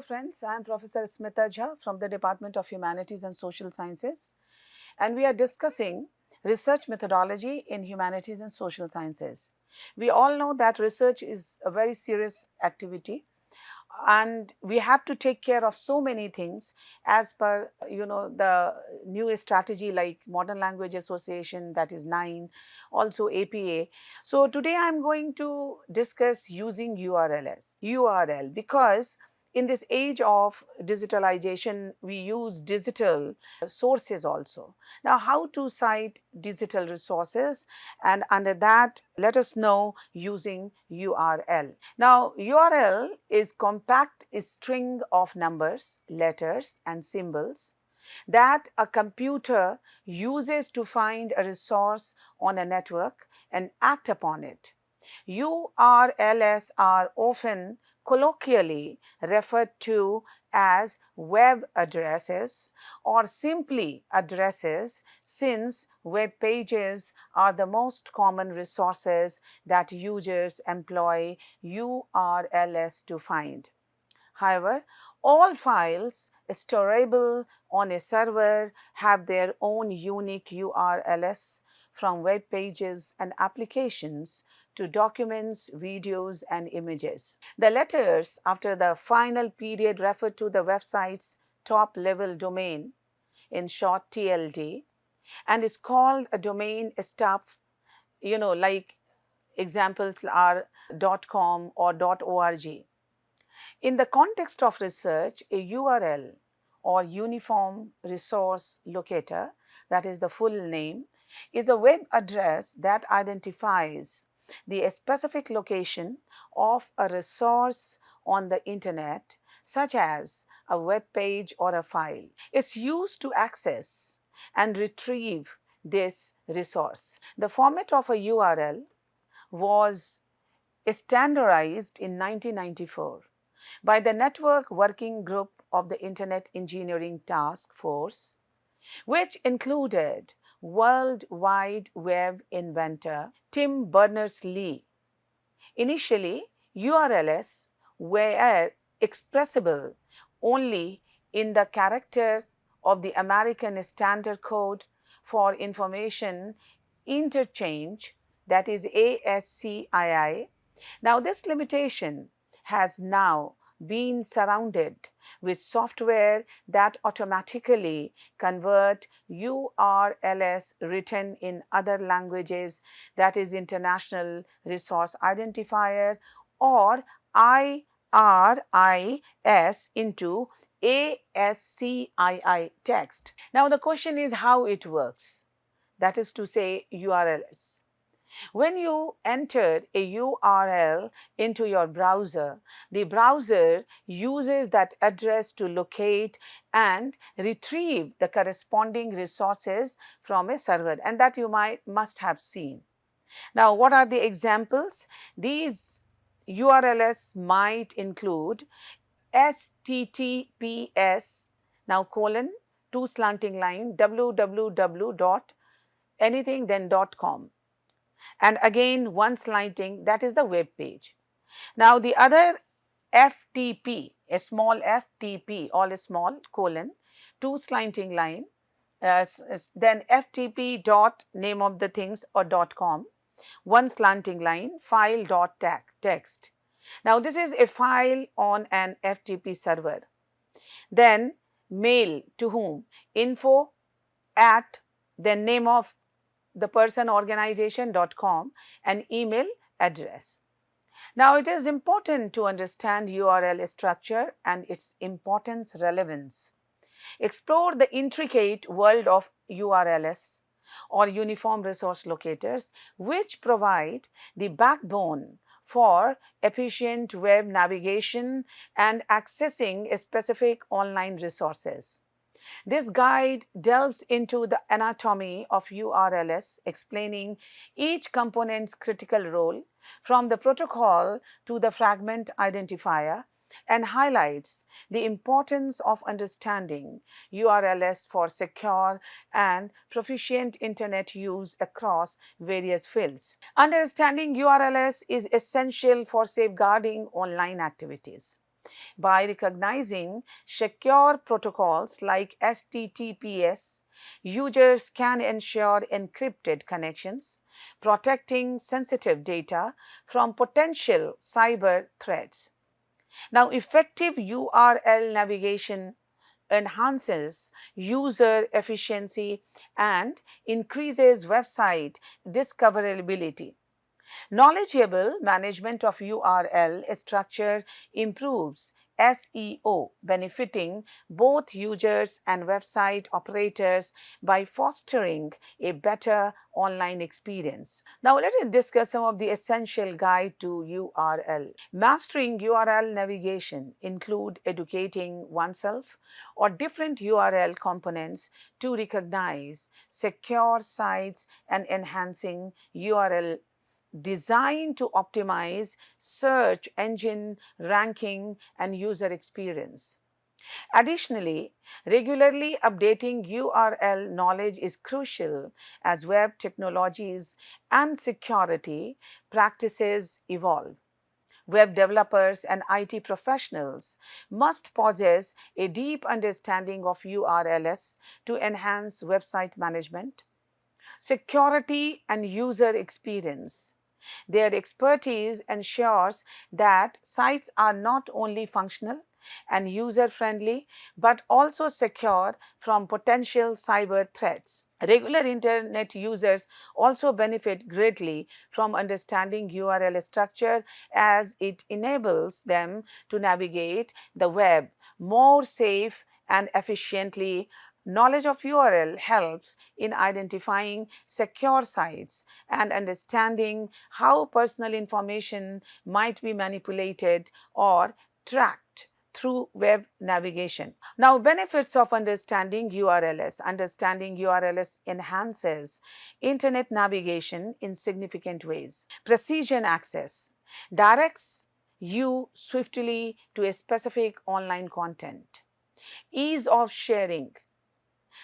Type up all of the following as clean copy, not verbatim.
Hello friends, I am Professor Smita Jha from the Department of Humanities and Social Sciences, and we are discussing research methodology in humanities and social sciences. We all know that research is a very serious activity and we have to take care of so many things as per the new strategy like modern language association, that is 9, also APA. So today I am going to discuss using URL, because in this age of digitalization we use digital sources also. Now, how to cite digital resources, and under that let us know using URL. Now, URL is compact string of numbers, letters and symbols that a computer uses to find a resource on a network and act upon it. URLs are often colloquially referred to as web addresses or simply addresses, since web pages are the most common resources that users employ URLs to find. However, all files storable on a server have their own unique URLs, from web pages and applications to documents, videos and images. The letters after the final period refer to the website's top level domain, in short TLD, and is called a domain stuff, like examples are .com or .org. In the context of research, a URL or Uniform Resource Locator, that is the full name, is a web address that identifies the specific location of a resource on the internet, such as a web page or a file. It's used to access and retrieve this resource. The format of a URL was standardized in 1994 by the Network Working Group of the Internet Engineering Task Force, which included World Wide Web inventor Tim Berners-Lee. Initially, URLs were expressible only in the character of the American Standard Code for Information Interchange, that is ASCII. Now, this limitation has now been surrounded with software that automatically convert URLs written in other languages, that is International Resource Identifier or IRIS, into ASCII text. Now, the question is how it works, that is to say URLs. When you enter a URL into your browser, the browser uses that address to locate and retrieve the corresponding resources from a server, and that you must have seen. Now, what are the examples? These URLs might include https, now colon, two slanting line, www dot anything then .com, and again one slanting, that is the web page. Now, the other FTP, a small FTP, all small, colon, two slanting line, then FTP dot name of the things or .com, one slanting line, file dot text. Now, this is a file on an FTP server. Then mail to whom? Info at then name of the person organization.com, and email address. Now, it is important to understand URL structure and its importance relevance. Explore the intricate world of URLs or Uniform Resource Locators, which provide the backbone for efficient web navigation and accessing specific online resources. This guide delves into the anatomy of URLs, explaining each component's critical role, from the protocol to the fragment identifier, and highlights the importance of understanding URLs for secure and proficient internet use across various fields. Understanding URLs is essential for safeguarding online activities. By recognizing secure protocols like HTTPS, users can ensure encrypted connections, protecting sensitive data from potential cyber threats. Now, effective URL navigation enhances user efficiency and increases website discoverability. Knowledgeable management of URL structure improves SEO, benefiting both users and website operators by fostering a better online experience. Now, let us discuss some of the essential guide to URL. Mastering URL navigation include educating oneself or different URL components to recognize secure sites and enhancing URL designed to optimize search engine ranking and user experience. Additionally, regularly updating URL knowledge is crucial as web technologies and security practices evolve. Web developers and IT professionals must possess a deep understanding of URLs to enhance website management, security, and user experience. Their expertise ensures that sites are not only functional and user friendly but also secure from potential cyber threats. Regular internet users also benefit greatly from understanding URL structure as it enables them to navigate the web more safe and efficiently. Knowledge of URL helps in identifying secure sites and understanding how personal information might be manipulated or tracked through web navigation. Now, benefits of understanding URLs. Understanding URLs enhances internet navigation in significant ways. Precision access directs you swiftly to a specific online content. Ease of sharing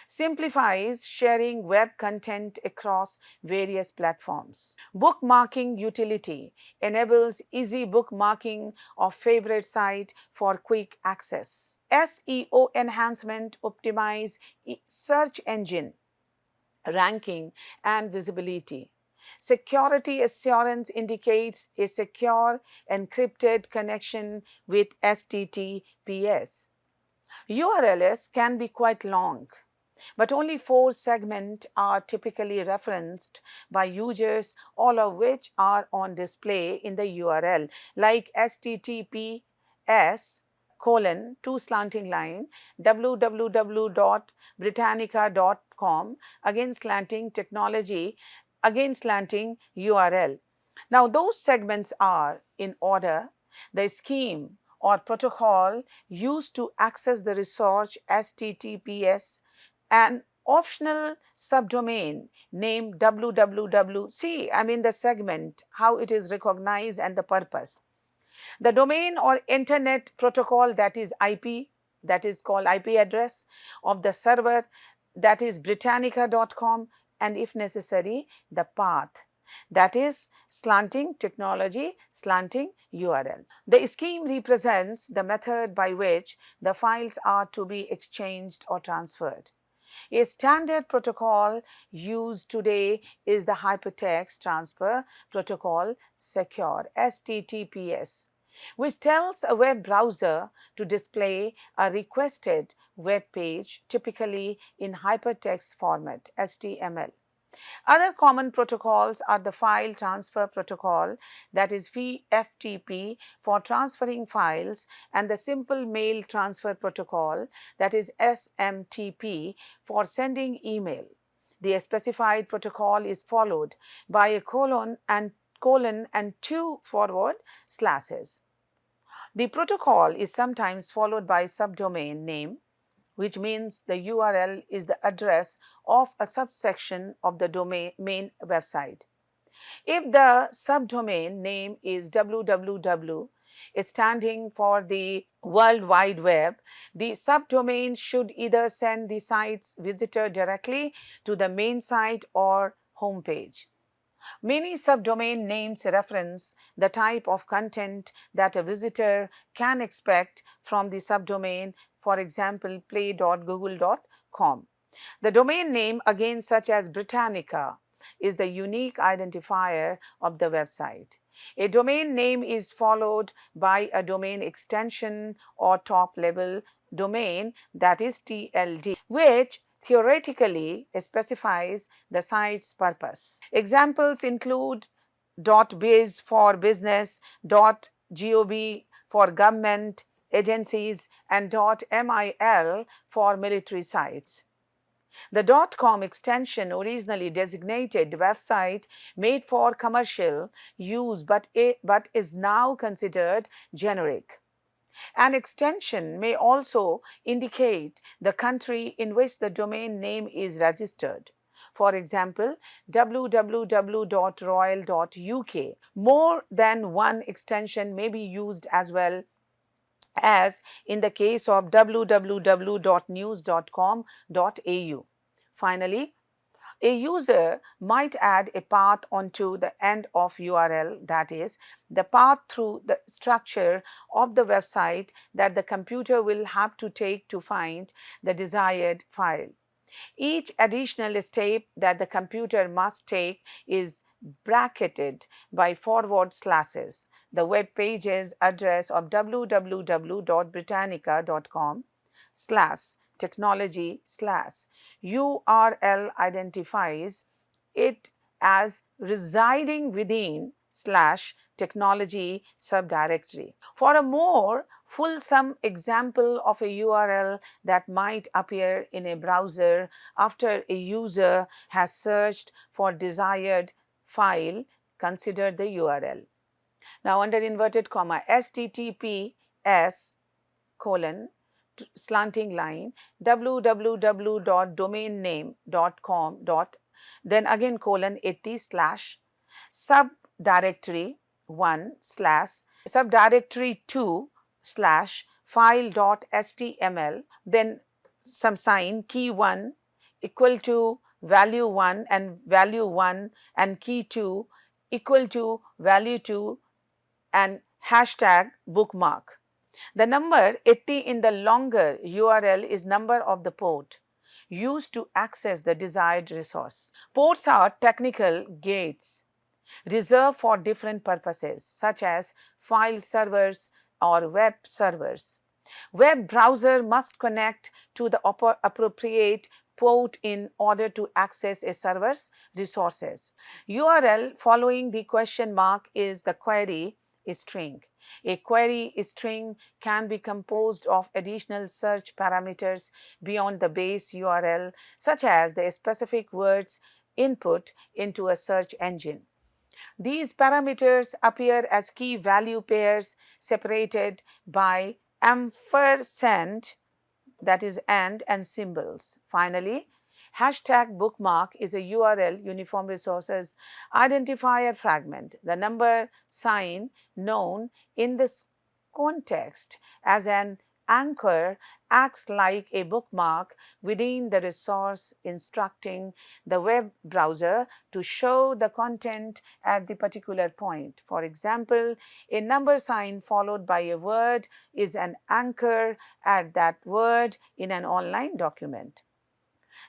simplifies sharing web content across various platforms. Bookmarking utility enables easy bookmarking of favorite site for quick access. SEO enhancement optimize search engine ranking and visibility. Security assurance indicates a secure encrypted connection with HTTPS. URLs can be quite long, but only 4 segments are typically referenced by users, all of which are on display in the URL, like HTTPS two slanting line www.britannica.com again slanting technology again slanting URL. Now, those segments are in order: the scheme or protocol used to access the resource HTTPS, an optional subdomain named www. See, I mean the segment, how it is recognized and the purpose. The domain or internet protocol, that is IP, that is called IP address of the server, that is britannica.com, and if necessary, the path, that is slanting technology slanting URL. The scheme represents the method by which the files are to be exchanged or transferred. A standard protocol used today is the Hypertext Transfer Protocol Secure (HTTPS), which tells a web browser to display a requested web page, typically in hypertext format (HTML). Other common protocols are the File Transfer Protocol, that is FTP, for transferring files, and the Simple Mail Transfer Protocol, that is SMTP, for sending email. The specified protocol is followed by a colon and 2 forward slashes. The protocol is sometimes followed by subdomain name, which means the URL is the address of a subsection of the main website. If the subdomain name is www, standing for the World Wide Web, the subdomain should either send the site's visitor directly to the main site or home page. Many subdomain names reference the type of content that a visitor can expect from the subdomain, for example, play.google.com. The domain name, again, such as Britannica, is the unique identifier of the website. A domain name is followed by a domain extension or top-level domain, that is TLD, which theoretically specifies the site's purpose. Examples include .biz for business, .gov for government agencies, and .mil for military sites. The .com extension originally designated website made for commercial use but is now considered generic. An extension may also indicate the country in which the domain name is registered. For example, www.royal.uk. More than one extension may be used as well, as in the case of www.news.com.au. Finally, a user might add a path onto the end of URL, that is, the path through the structure of the website that the computer will have to take to find the desired file. Each additional step that the computer must take is bracketed by forward slashes. The web page's address of www.britannica.com/technology/URL identifies it as residing within /technology subdirectory. For a more fulsome example of a URL that might appear in a browser after a user has searched for desired file, consider the URL. Now, under inverted comma, https colon slanting line www.domainname.com then again colon 80 slash subdirectory 1 slash subdirectory 2 slash file.html, then some sign key 1 equal to value 1 and value 1 and key 2 equal to value 2 and hashtag bookmark. The number 80 in the longer URL is number of the port used to access the desired resource. Ports are technical gates reserved for different purposes, such as file servers or web servers. Web browser must connect to the appropriate port in order to access a server's resources. URL following the question mark is the query string. A query string can be composed of additional search parameters beyond the base URL, such as the specific words input into a search engine. These parameters appear as key value pairs separated by ampersand, that is and symbols. Finally, hashtag bookmark is a URL uniform resources identifier fragment. The number sign known in this context as an anchor acts like a bookmark within the resource, instructing the web browser to show the content at the particular point. For example, a number sign followed by a word is an anchor at that word in an online document.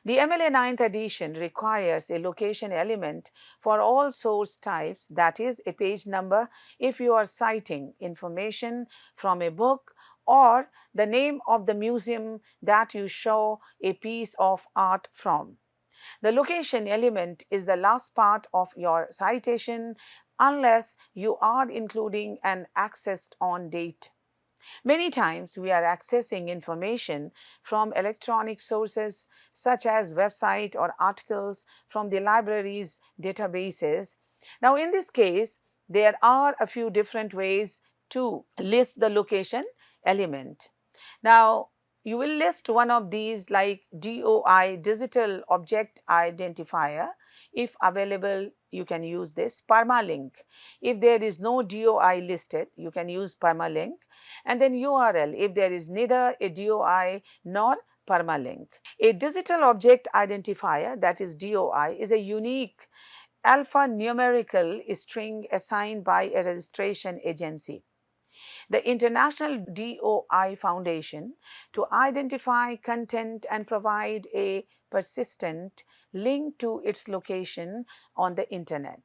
The MLA 9th edition requires a location element for all source types, that is, a page number if you are citing information from a book, or the name of the museum that you show a piece of art from. The location element is the last part of your citation unless you are including an accessed on date. Many times we are accessing information from electronic sources such as website or articles from the library's databases. Now, in this case, there are a few different ways to list the location element. Now, you will list one of these like DOI, Digital Object Identifier. If available, you can use this. Permalink. If there is no DOI listed, you can use permalink. And then URL, if there is neither a DOI nor permalink. A Digital Object Identifier, that is DOI, is a unique alphanumerical string assigned by a registration agency. The International DOI Foundation to identify content and provide a persistent link to its location on the internet.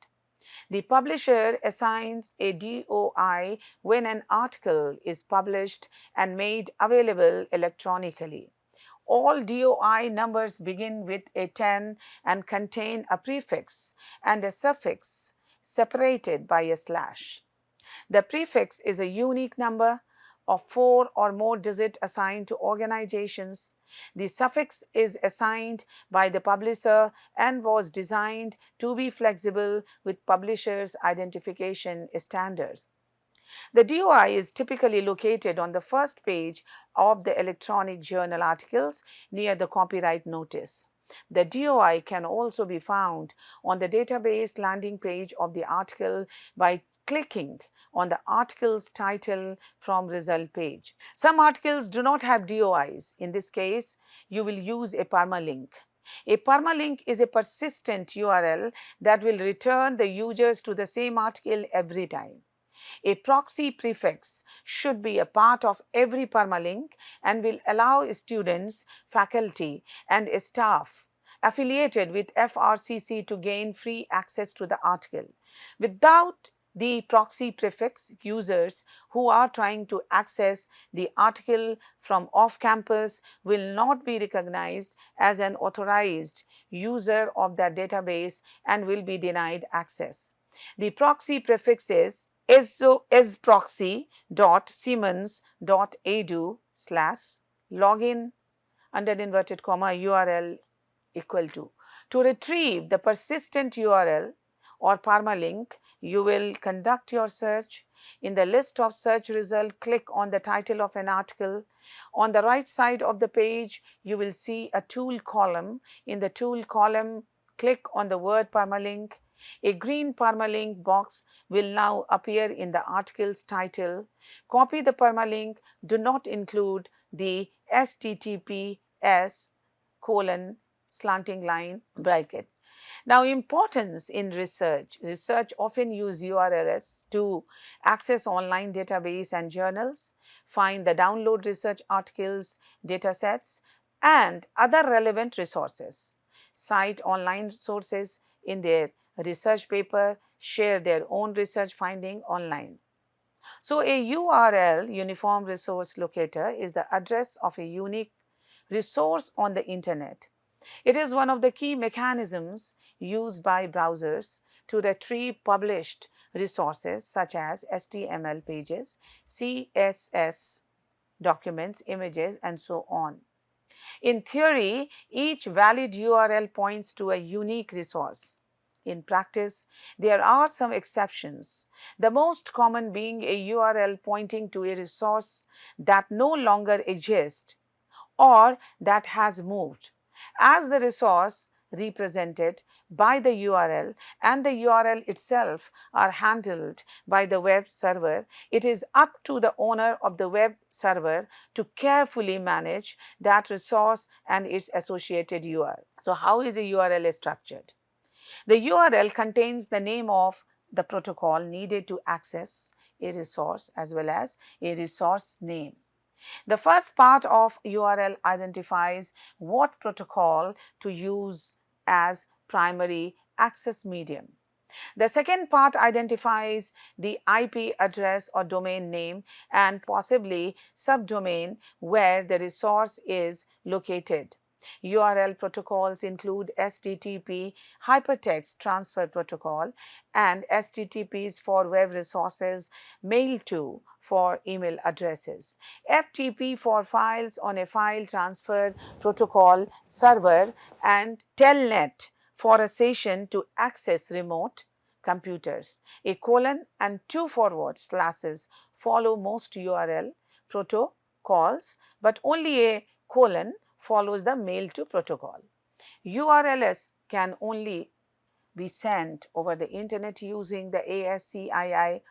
The publisher assigns a DOI when an article is published and made available electronically. All DOI numbers begin with a 10 and contain a prefix and a suffix separated by a slash. The prefix is a unique number of 4 or more digits assigned to organizations. The suffix is assigned by the publisher and was designed to be flexible with publishers' identification standards. The DOI is typically located on the first page of the electronic journal articles near the copyright notice. The DOI can also be found on the database landing page of the article by clicking on the article's title from result page. Some articles do not have DOIs. In this case, you will use a permalink. A permalink is a persistent URL that will return the users to the same article every time. A proxy prefix should be a part of every permalink and will allow students, faculty, and staff affiliated with FRCC to gain free access to the article. Without the proxy prefix, users who are trying to access the article from off-campus will not be recognized as an authorized user of that database and will be denied access. The proxy prefix is isproxy.siemens.edu/login under inverted comma URL equal to. To retrieve the persistent URL or permalink, you will conduct your search. In the list of search results, click on the title of an article. On the right side of the page, you will see a tool column. In the tool column, click on the word permalink. A green permalink box will now appear in the article's title. Copy the permalink. Do not include the https:// Now, importance in research. Research often use URLs to access online database and journals, find the download research articles, datasets, and other relevant resources, cite online sources in their research paper, share their own research finding online. So, a URL, Uniform Resource Locator, is the address of a unique resource on the internet. It is one of the key mechanisms used by browsers to retrieve published resources such as HTML pages, CSS documents, images, and so on. In theory, each valid URL points to a unique resource. In practice, there are some exceptions, the most common being a URL pointing to a resource that no longer exists or that has moved. As the resource represented by the URL and the URL itself are handled by the web server, it is up to the owner of the web server to carefully manage that resource and its associated URL. So, how is a URL structured? The URL contains the name of the protocol needed to access a resource as well as a resource name. The first part of URL identifies what protocol to use as primary access medium. The second part identifies the IP address or domain name and possibly subdomain where the resource is located. URL protocols include HTTP Hypertext Transfer Protocol and HTTPs for web resources, Mail to for email addresses, FTP for files on a file transfer protocol server, and Telnet for a session to access remote computers. A colon and two forward slashes follow most URL protocols, but only a colon follows the mail to protocol. URLs can only be sent over the internet using the ASCII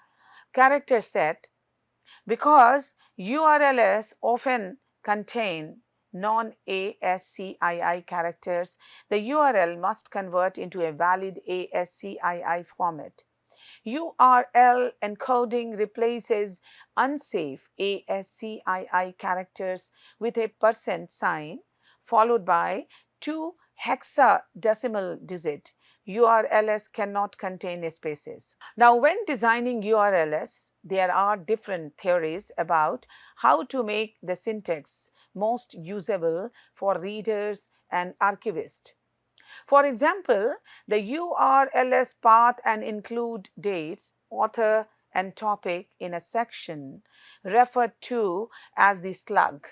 character set because URLs often contain non-ASCII characters, the URL must convert into a valid ASCII format. URL encoding replaces unsafe ASCII characters with a % followed by 2 hexadecimal digit. URLs cannot contain spaces. Now, when designing URLs, there are different theories about how to make the syntax most usable for readers and archivists. For example, the URLs path and include dates, author and topic in a section referred to as the slug.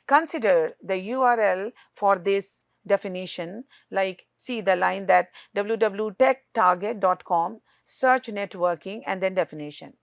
Consider the URL for this definition, like see the line that www.techtarget.com, search networking and then definition.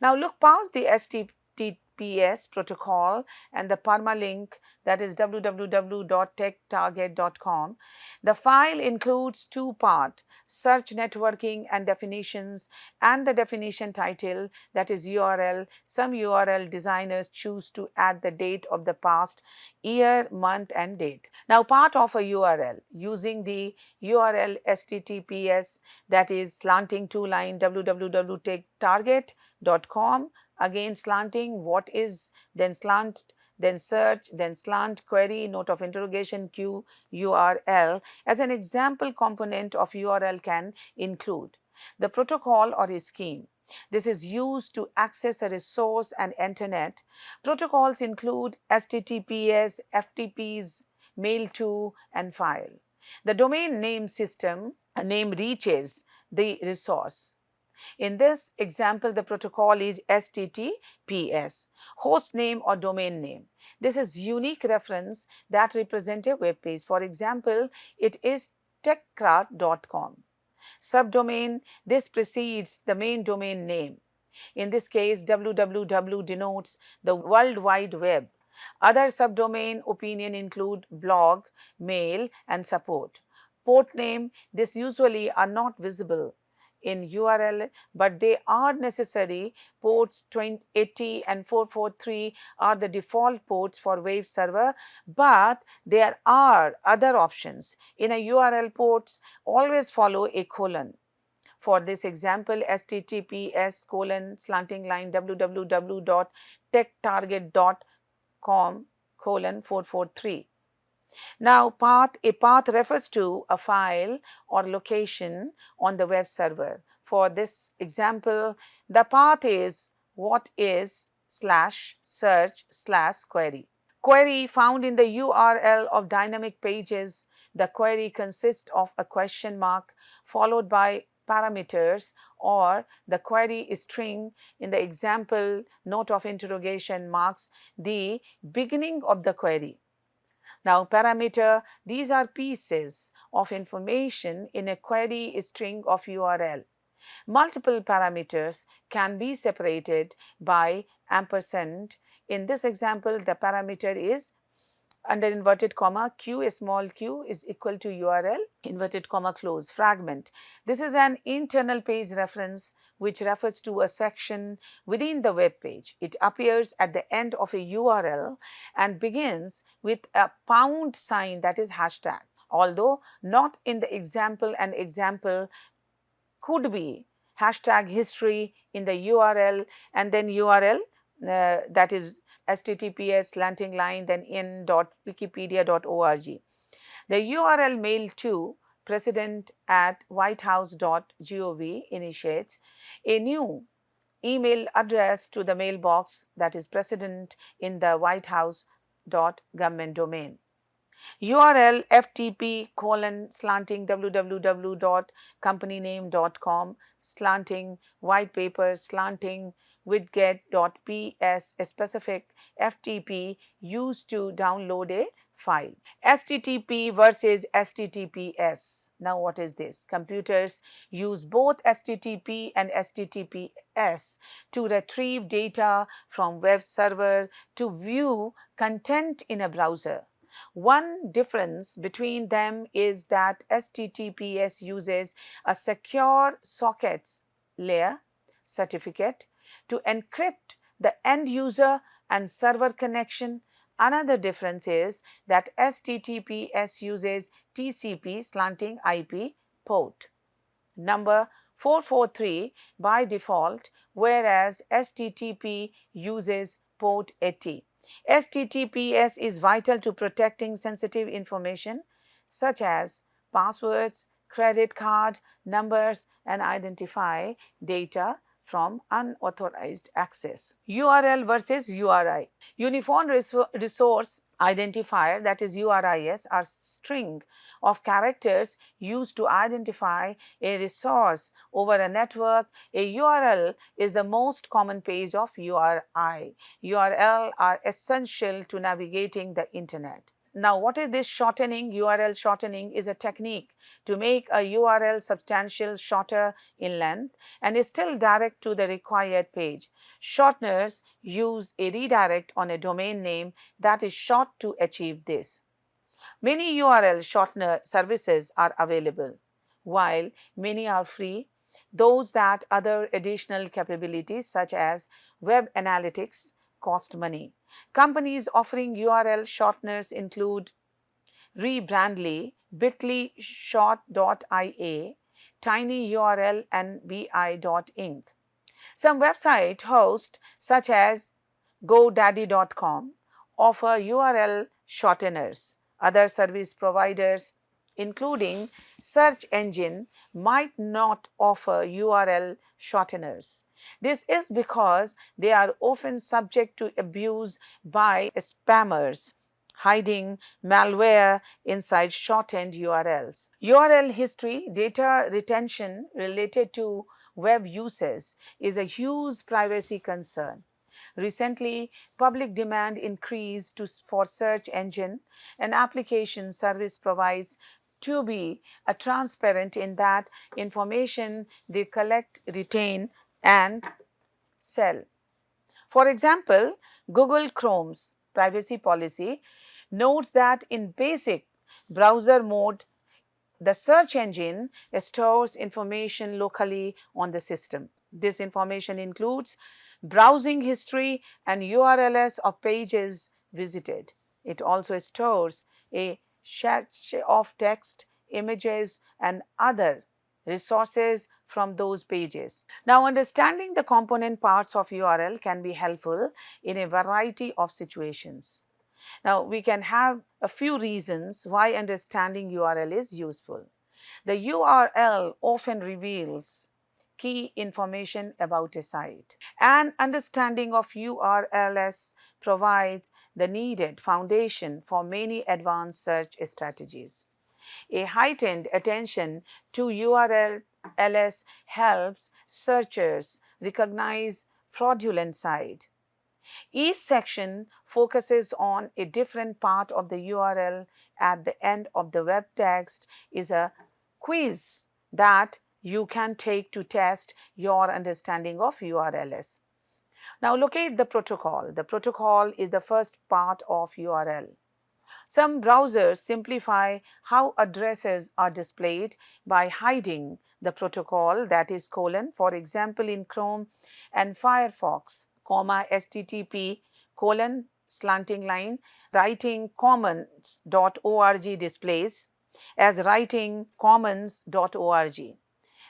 Now look past the HTTPS protocol and the permalink, that is www.techtarget.com. The file includes two parts, search networking and definitions, and the definition title, that is URL. Some URL designers choose to add the date of the past, year, month and date. Now part of a URL using the URL HTTPS, that is slanting two-line www.techtarget.com, again slanting, what is, then slant, then search, then slant, query, note of interrogation, q, URL. As an example component of URL can include the protocol or a scheme. This is used to access a resource and internet. Protocols include HTTPS, FTPs, mail to and file. The domain name system name reaches the resource. In this example, the protocol is HTTPS, host name or domain name. This is unique reference that represents a web page. For example, it is techcraft.com. Subdomain, this precedes the main domain name. In this case, www denotes the World Wide Web. Other subdomain opinion include blog, mail and support. Port name, this usually are not visible in URL, but they are necessary. Ports 80 and 443 are the default ports for web server, but there are other options. In a URL, ports always follow a colon. For this example, https slanting line www.techtarget.com 443. Now, a path refers to a file or location on the web server. For this example, the path is what is /search/query. Query found in the URL of dynamic pages. The query consists of a question mark followed by parameters, or the query string. In the example, note of interrogation marks the beginning of the query. Now, parameter, these are pieces of information in a query string of URL. Multiple parameters can be separated by ampersand. In this example, the parameter is under inverted comma q, a small q is equal to URL inverted comma close fragment. This is an internal page reference which refers to a section within the web page. It appears at the end of a URL and begins with a pound sign, that is hashtag. Although not in the example, an example could be hashtag history in the URL and then URL that is https slanting line then in.wikipedia.org. The URL mail to president@whitehouse.gov initiates a new email address to the mailbox, that is president in the whitehouse.government domain. URL ftp slanting www.companyname.com slanting whitepaper slanting widget.ps, a specific FTP used to download a file. HTTP versus HTTPS. Now what is this? Computers use both HTTP and HTTPS to retrieve data from web server to view content in a browser. One difference between them is that HTTPS uses a secure sockets layer certificate to encrypt the end user and server connection. Another difference is that HTTPS uses TCP slanting IP port number 443 by default, whereas HTTP uses port 80. HTTPS is vital to protecting sensitive information such as passwords, credit card numbers, and identify data from unauthorized access. URL versus URI. Uniform Resource Identifier, that is URIs, are string of characters used to identify a resource over a network. A URL is the most common page of URI. URL are essential to navigating the internet. Now, what is this shortening? URL shortening is a technique to make a URL substantial shorter in length and is still direct to the required page. Shorteners use a redirect on a domain name that is short to achieve this. Many URL shortener services are available. While many are free, those that other additional capabilities such as web analytics cost money. Companies offering URL shorteners include Rebrandly, Bitly Short.ia, TinyURL, and bi.inc. Some website hosts such as GoDaddy.com offer URL shorteners. Other service providers, including search engine, might not offer URL shorteners. This is because they are often subject to abuse by spammers hiding malware inside shortened URLs. URL history, data retention related to web users is a huge privacy concern. Recently, public demand increased for search engine and application service provides to be transparent in that information they collect, retain, and sell. For example, Google Chrome's privacy policy notes that in basic browser mode, the search engine stores information locally on the system. This information includes browsing history and URLs of pages visited. It also stores a cache of text, images, and other resources from those pages. Now, understanding the component parts of URL can be helpful in a variety of situations. Now, we can have a few reasons why understanding URL is useful. The URL often reveals key information about a site. An understanding of URLs provides the needed foundation for many advanced search strategies. A heightened attention to URLs helps searchers recognize fraudulent sites. Each section focuses on a different part of the URL. At the end of the web text is a quiz that you can take to test your understanding of URLs. Now locate the protocol. The protocol is the first part of URL. Some browsers simplify how addresses are displayed by hiding the protocol, that is colon, for example in Chrome and Firefox, http colon slanting line writingcommons.org displays as writingcommons.org.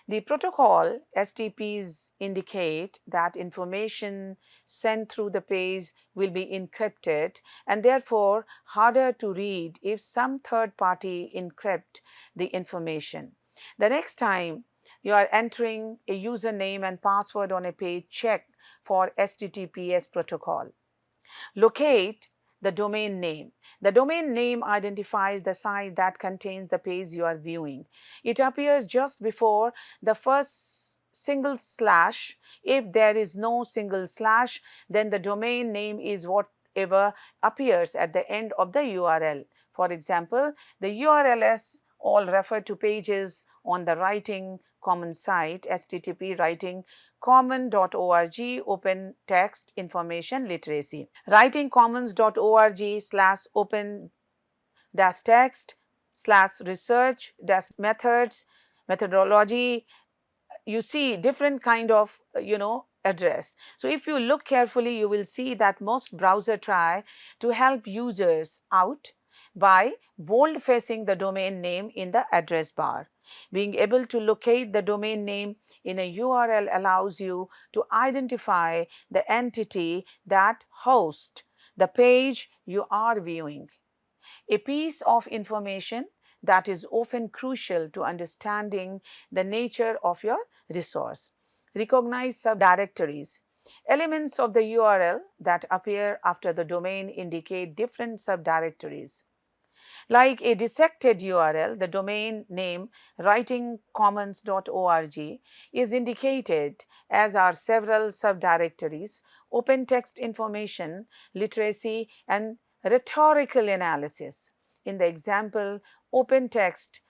The protocol STPs indicate that information sent through the page will be encrypted and therefore harder to read if some third party encrypt the information. The next time you are entering a username and password on a page, check for HTTPS protocol. Locate the domain name. The domain name identifies the site that contains the page you are viewing. It appears just before the first single slash. If there is no single slash, then the domain name is whatever appears at the end of the URL. For example, the URLs all refer to pages on the Writing Commons site, http writingcommon.org, open text information literacy. writingcommons.org/open text /research methods methodology. You see different kind of address. So if you look carefully, you will see that most browsers try to help users out by bold facing the domain name in the address bar. Being able to locate the domain name in a URL allows you to identify the entity that hosts the page you are viewing, a piece of information that is often crucial to understanding the nature of your resource. Recognize subdirectories. Elements of the URL that appear after the domain indicate different subdirectories. Like a dissected URL, the domain name writingcommons.org is indicated, as are several subdirectories: open text information, literacy, and rhetorical analysis. In the example, open text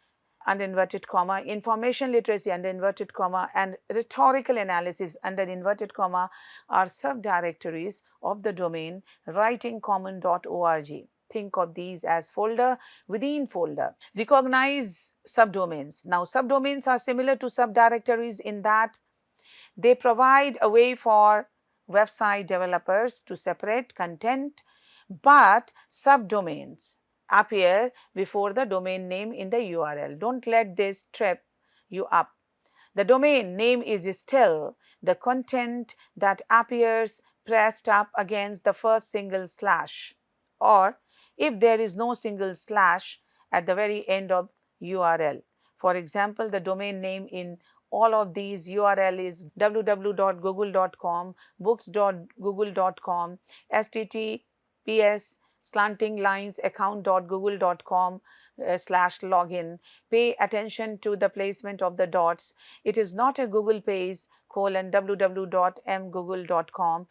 under inverted comma, information literacy under inverted comma, and rhetorical analysis under inverted comma are subdirectories of the domain writingcommon.org. Think of these as folder within folder. Recognize subdomains. Now, subdomains are similar to subdirectories in that they provide a way for website developers to separate content, but subdomains appear before the domain name in the URL. Don't let this trip you up. The domain name is still the content that appears pressed up against the first single slash, or if there is no single slash at the very end of URL. For example, the domain name in all of these URL is www.google.com, books.google.com, https slanting lines account.google.com /login. Pay attention to the placement of the dots. It is not a Google page www.mgoogle.com.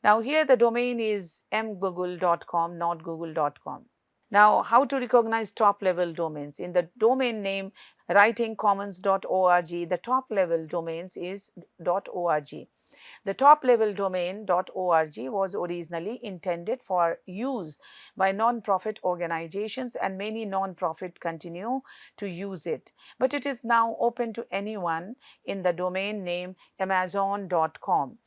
Now here the domain is mgoogle.com, not google.com. Now, how to recognize top level domains? In the domain name writingcommons.org, the top level domains is .org. The top level domain .org was originally intended for use by non-profit organizations, and many non-profit continue to use it. But it is now open to anyone in the domain name amazon.com.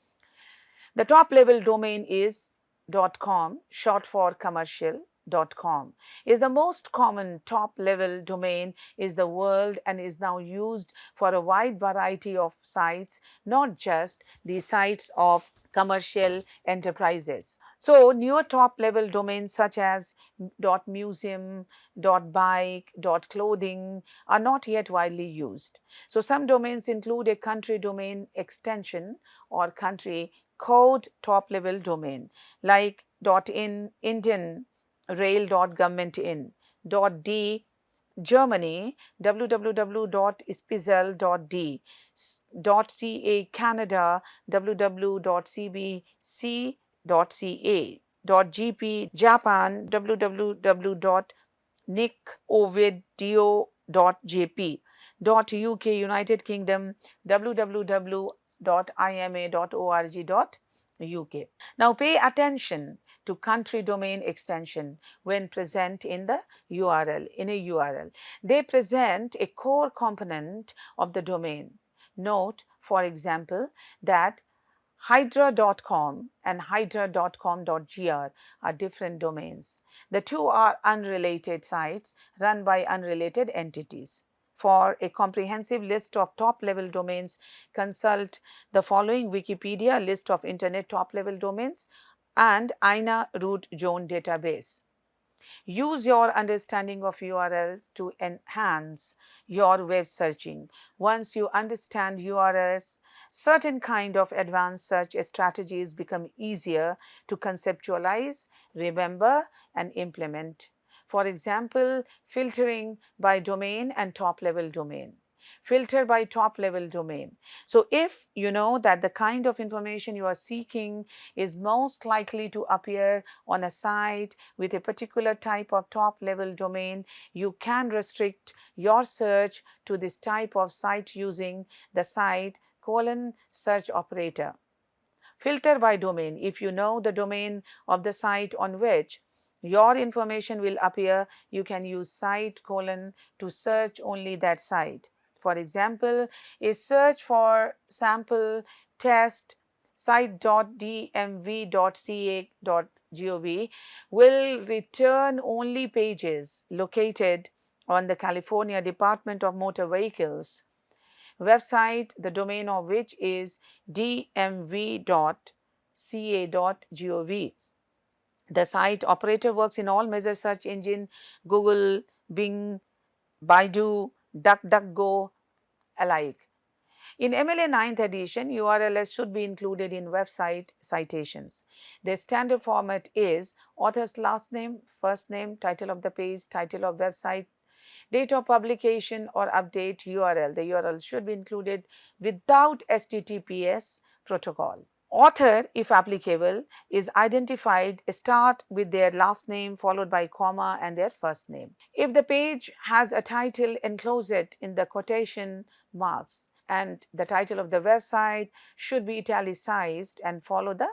The top level domain is .com, short for commercial. .com is the most common top level domain in the world and is now used for a wide variety of sites, not just the sites of commercial enterprises. So newer top level domains such as .museum, .bike, .clothing are not yet widely used. So some domains include a country domain extension or country code top level domain, like .in Indian, rail.governmentin, .d Germany, www.spiegel.d, .ca Canada, www.cbc.ca, .gp Japan, www.nicovideo.jp, .uk United Kingdom, www.ima.org.uk. Now pay attention to country domain extension when present in the URL, in a URL. They present a core component of the domain. Note, for example, that hydra.com and hydra.com.gr are different domains. The two are unrelated sites run by unrelated entities. For a comprehensive list of top-level domains, consult the following Wikipedia list of Internet top-level domains and INA root zone database. Use your understanding of URL to enhance your web searching. Once you understand URLs, certain kind of advanced search strategies become easier to conceptualize, remember, and implement. For example, filtering by domain and top-level domain. Filter by top-level domain. So if you know that the kind of information you are seeking is most likely to appear on a site with a particular type of top-level domain, you can restrict your search to this type of site using the site : search operator. Filter by domain. If you know the domain of the site on which your information will appear, you can use site : to search only that site. For example, a search for sample test site.dmv.ca.gov will return only pages located on the California Department of Motor Vehicles website, the domain of which is dmv.ca.gov. The site operator works in all major search engine, Google, Bing, Baidu, DuckDuckGo alike. In MLA 9th edition, URLs should be included in website citations. The standard format is author's last name, first name, title of the page, title of website, date of publication or update, URL. The URL should be included without HTTPS protocol. Author, if applicable, is identified start with their last name followed by comma and their first name. If the page has a title, enclose it in the quotation marks, and the title of the website should be italicized and follow the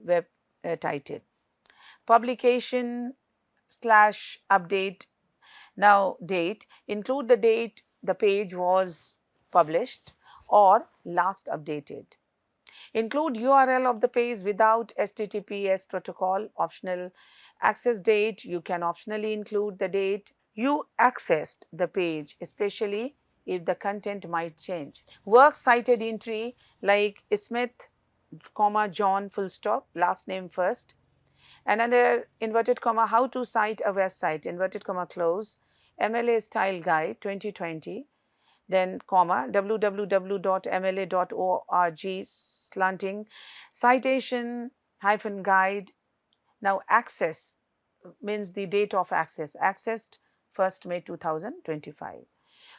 web title. Publication / update. Now date, include the date the page was published or last updated. Include URL of the page without HTTPS protocol, optional. Access date, you can optionally include the date you accessed the page, especially if the content might change. Works cited entry like Smith, John, full stop, last name first. And under inverted comma, how to cite a website, inverted comma close, MLA style guide 2020, then comma www.mla.org slanting citation hyphen guide. Now access means the date of access, accessed 1st May 2025.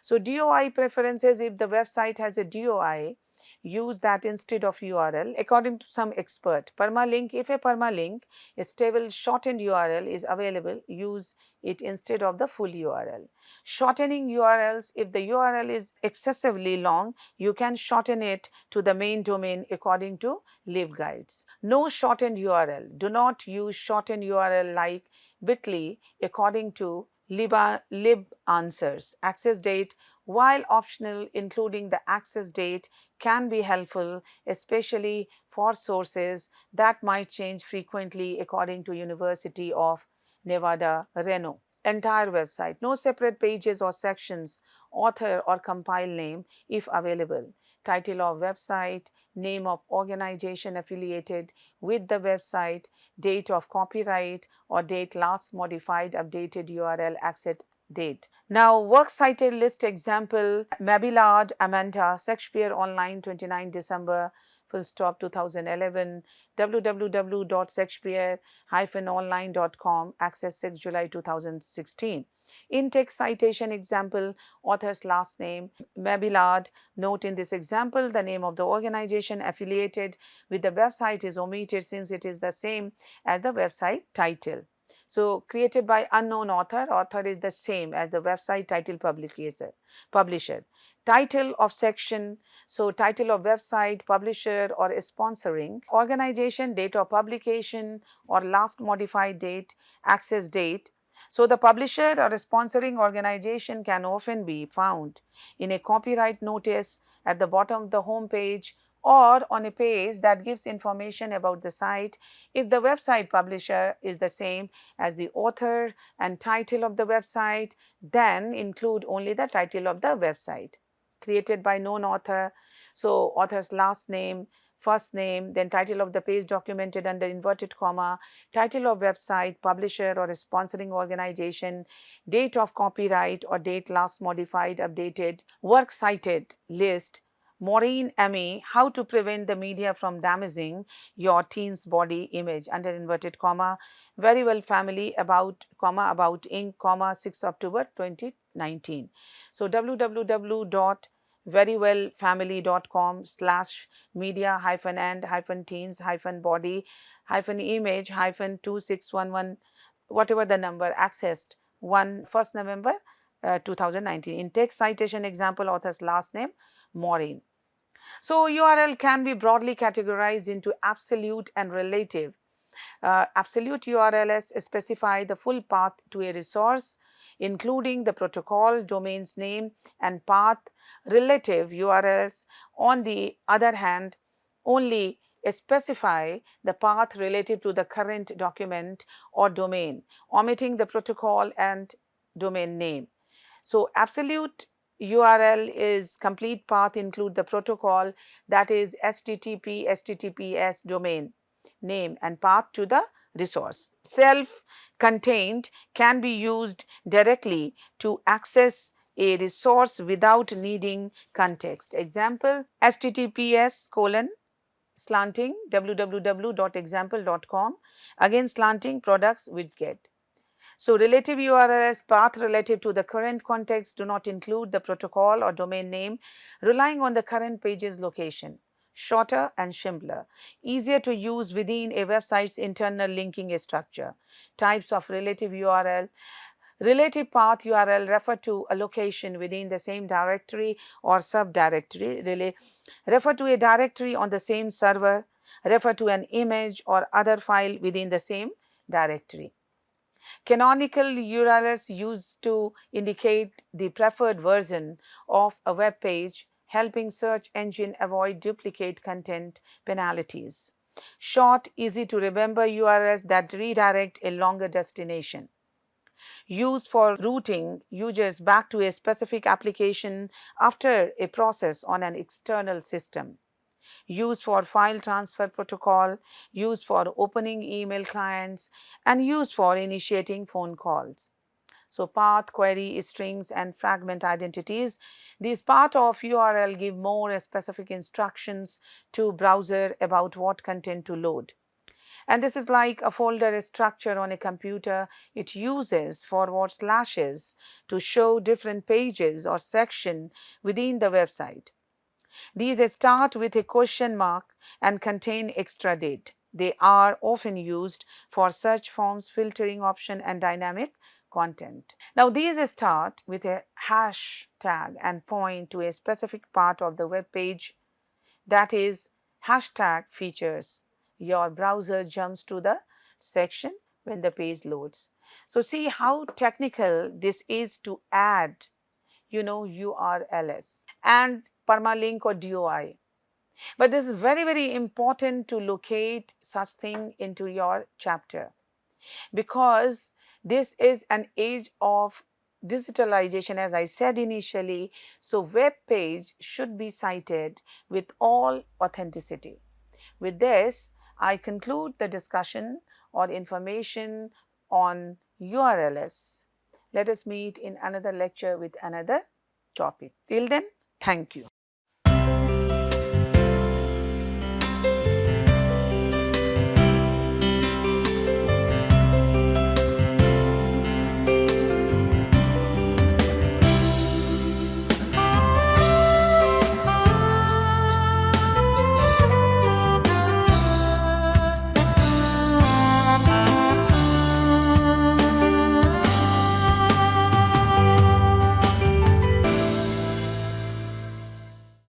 So DOI preferences, if the website has a DOI, use that instead of URL according to some expert. Permalink, if a permalink, a stable shortened URL is available, use it instead of the full URL. Shortening URLs, if the URL is excessively long, you can shorten it to the main domain according to libguides. No shortened URL. Do not use shortened URL like bit.ly according to lib answers. Access date, while optional, including the access date can be helpful, especially for sources that might change frequently according to University of Nevada, Reno. Entire website, no separate pages or sections, author or compile name if available, title of website, name of organization affiliated with the website, date of copyright or date last modified, updated URL, access date. Now, works cited list example, Mabillard, Amanda, Shakespeare Online, 29 December, full stop 2011, www.shakespeare-online.com, access 6 July 2016. In-text citation example, author's last name, Mabillard. Note in this example, the name of the organization affiliated with the website is omitted since it is the same as the website title. So, created by unknown author, author is the same as the website title publisher. Title of section, so title of website, publisher or sponsoring, organization, date of publication or last modified date, access date. So, the publisher or sponsoring organization can often be found in a copyright notice at the bottom of the home page or on a page that gives information about the site. If the website publisher is the same as the author and title of the website, then include only the title of the website. Created by known author, so author's last name, first name, then title of the page documented under inverted comma, title of website, publisher or sponsoring organization, date of copyright or date last modified, updated. Work cited list, Maureen Emmy, how to prevent the media from damaging your teen's body image, under inverted comma, Very Well Family, about Inc, 6 October 2019. So, www.verywellfamily.com/media-and-teens-body-image-2611, whatever the number, accessed 1st November 2019. In text citation example, author's last name, Maureen. So, URL can be broadly categorized into absolute and relative. Absolute URLs specify the full path to a resource, including the protocol, domain's name and path. Relative URLs, on the other hand, only specify the path relative to the current document or domain, omitting the protocol and domain name. So, absolute URL is complete path include the protocol, that is HTTP, HTTPS domain name and path to the resource. Self-contained can be used directly to access a resource without needing context. Example, https:// www.example.com, again slanting products widget. So, relative URLs path relative to the current context do not include the protocol or domain name, relying on the current page's location. Shorter and simpler, easier to use within a website's internal linking structure. Types of relative URL. Relative path URL refer to a location within the same directory or subdirectory. Refer to a directory on the same server. Refer to an image or other file within the same directory. Canonical URLs used to indicate the preferred version of a web page, helping search engine avoid duplicate content penalties. Short, easy to remember URLs that redirect a longer destination. Used for routing users back to a specific application after a process on an external system. Used for file transfer protocol, used for opening email clients, and used for initiating phone calls. So, path, query, strings, and fragment identities. These part of URL give more specific instructions to browser about what content to load. And this is like a folder structure on a computer. It uses forward slashes to show different pages or section within the website. These start with a question mark and contain extra date. They are often used for search forms, filtering option, and dynamic content. Now, these start with a hashtag and point to a specific part of the web page, that is hashtag features. Your browser jumps to the section when the page loads. So, see how technical this is to add URLs and permalink or DOI. But this is very, very important to locate such thing into your chapter, because this is an age of digitalization, as I said initially. So, web page should be cited with all authenticity. With this, I conclude the discussion or information on URLs. Let us meet in another lecture with another topic. Till then, thank you.